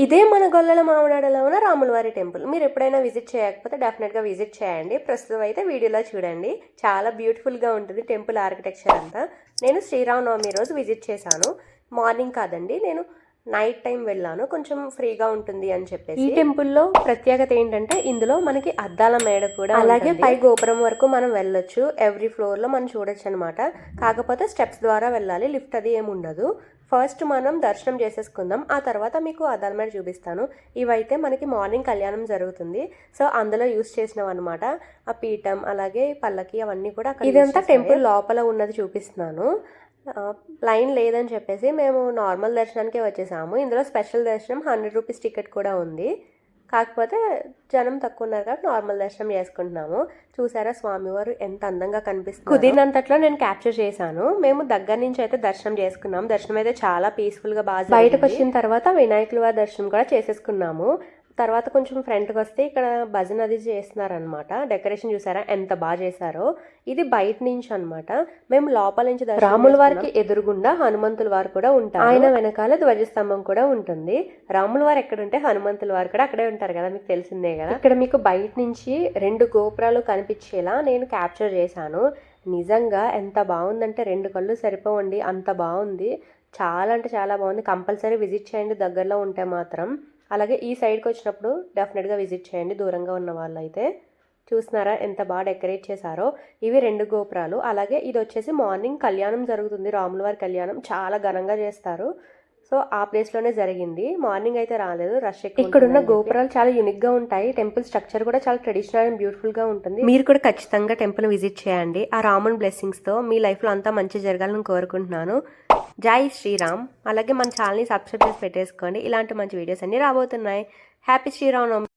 ఇదే మన గొల్లల మామిడాడలో ఉన్న రాములవారి టెంపుల్. మీరు ఎప్పుడైనా విజిట్ చేయకపోతే డెఫినెట్గా విజిట్ చేయండి. ప్రస్తుతం అయితే వీడియోలో చూడండి, చాలా బ్యూటిఫుల్గా ఉంటుంది టెంపుల్ ఆర్కిటెక్చర్ అంతా. నేను శ్రీరామనవమి రోజు విజిట్ చేశాను. మార్నింగ్ కాదండి, నేను నైట్ టైం వెళ్ళాను, కొంచెం ఫ్రీగా ఉంటుంది అని చెప్పేసి. ఈ టెంపుల్లో ప్రత్యేకత ఏంటంటే ఇందులో మనకి అద్దాల మేడ కూడా, అలాగే పై గోపురం వరకు మనం వెళ్ళొచ్చు. ఎవ్రీ ఫ్లోర్లో మనం చూడొచ్చు అనమాట. కాకపోతే స్టెప్స్ ద్వారా వెళ్ళాలి, లిఫ్ట్ అది ఏమి ఉండదు. ఫస్ట్ మనం దర్శనం చేసేసుకుందాం, ఆ తర్వాత మీకు అద్దాల మేడ చూపిస్తాను. ఇవైతే మనకి మార్నింగ్ కళ్యాణం జరుగుతుంది, సో అందులో యూస్ చేసినాం అనమాట. ఆ పీఠం అలాగే పల్లకి అవన్నీ కూడా. ఇదంతా టెంపుల్ లోపల ఉన్నది చూపిస్తున్నాను. లైన్ లేదని చెప్పేసి మేము నార్మల్ దర్శనానికే వచ్చేసాము. ఇందులో స్పెషల్ దర్శనం 100 రూపీస్ టికెట్ కూడా ఉంది. కాకపోతే జనం తక్కువ ఉన్నారు కాబట్టి నార్మల్ దర్శనం చేసుకుంటున్నాము. చూసారా స్వామివారు ఎంత అందంగా కనిపిస్తుంది. కుదిరినంతట్లో నేను క్యాప్చర్ చేశాను. మేము దగ్గర నుంచి అయితే దర్శనం చేసుకున్నాము. దర్శనం అయితే చాలా పీస్ఫుల్గా బాగా. బయటకు వచ్చిన తర్వాత వినాయకుల వారి దర్శనం కూడా చేసేసుకున్నాము. తర్వాత కొంచెం ఫ్రంట్కి వస్తే ఇక్కడ భజన అది చేస్తున్నారనమాట. డెకరేషన్ చూసారా ఎంత బాగా చేశారో. ఇది బయట నుంచి అనమాట. మేము లోపల నుంచి రాముల వారికి ఎదురుగుండా హనుమంతుల వారు కూడా ఉంటారు. ఆయన వెనకాల ధ్వజస్తంభం కూడా ఉంటుంది. రాముల వారు ఎక్కడుంటే హనుమంతుల వారు కూడా అక్కడే ఉంటారు కదా, మీకు తెలిసిందే కదా. ఇక్కడ మీకు బయట నుంచి 2 గోపురాలు కనిపించేలా నేను క్యాప్చర్ చేశాను. నిజంగా ఎంత బాగుందంటే 2 కళ్ళు సరిపోవండి, అంత బాగుంది. చాలా అంటే చాలా బాగుంది. కంపల్సరీ విజిట్ చేయండి దగ్గరలో ఉంటే మాత్రం. అలాగే ఈ సైడ్కి వచ్చినప్పుడు డెఫినెట్గా విజిట్ చేయండి దూరంగా ఉన్న వాళ్ళు అయితే. చూస్తున్నారా ఎంత బాగా డెకరేట్ చేశారో. ఇవి 2 గోపురాలు. అలాగే ఇది వచ్చేసి మార్నింగ్ కళ్యాణం జరుగుతుంది, రాముల వారి కళ్యాణం చాలా ఘనంగా చేస్తారు. సో ఆ ప్లేస్లోనే జరిగింది. మార్నింగ్ అయితే రాలేదు, రష్ ఎక్కువ. ఇక్కడున్న గోపురాలు చాలా యూనిక్గా ఉంటాయి. టెంపుల్ స్ట్రక్చర్ కూడా చాలా ట్రెడిషనల్ అండ్ బ్యూటిఫుల్గా ఉంటుంది. మీరు కూడా ఖచ్చితంగా టెంపుల్ విజిట్ చేయండి. ఆ రాముని బ్లెస్సింగ్స్తో మీ లైఫ్లో అంతా మంచి జరగాలని కోరుకుంటున్నాను. జై శ్రీరామ్. అలాగే మన ఛానల్ని సబ్స్క్రైబ్ చేసి పెట్టేసుకోండి, ఇలాంటి మంచి వీడియోస్ అన్నీ రాబోతున్నాయి. హ్యాపీ శ్రీరామ్.